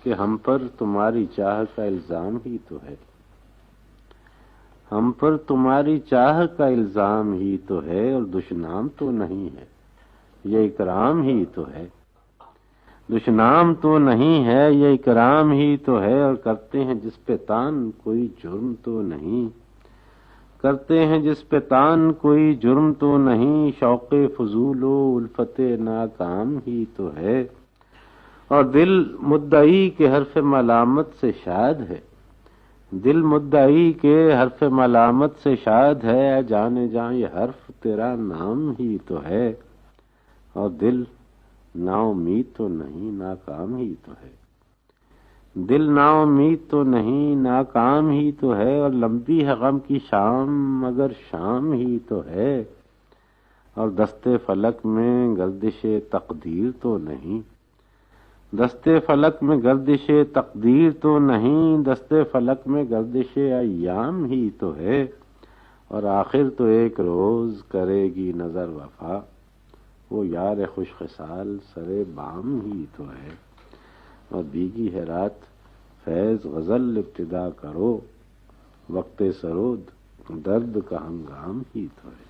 کہ ہم پر تمہاری چاہ کا الزام ہی تو ہے، ہم پر تمہاری چاہ کا الزام ہی تو ہے، اور دشنام تو نہیں ہے، یہ اکرام ہی تو ہے، دشنام تو نہیں ہے، یہ اکرام ہی تو ہے، اور کرتے ہیں جس پہ تان کوئی جرم تو نہیں، کرتے ہیں جس پہ تان کوئی جرم تو نہیں، شوق فضول و الفت ناکام ہی تو ہے، اور دل مدعی کے حرف ملامت سے شاد ہے، دل مدعی کے حرف ملامت سے شاد ہے، جانے جاں یہ حرف تیرا نام ہی تو ہے، اور دل نا امید تو نہیں ناکام ہی تو ہے، دل نا امید تو نہیں ناکام ہی تو ہے، اور لمبی ہے غم کی شام مگر شام ہی تو ہے، اور دستے فلک میں گردش تقدیر تو نہیں، دستے فلک میں گردش تقدیر تو نہیں، دستے فلک میں گردش ایام ہی تو ہے، اور آخر تو ایک روز کرے گی نظر وفا، وہ یار خوش خصال سرے بام ہی تو ہے، اور بیگی ہے رات فیض غزل ابتدا کرو، وقت سرود درد کا ہنگام ہی تو ہے۔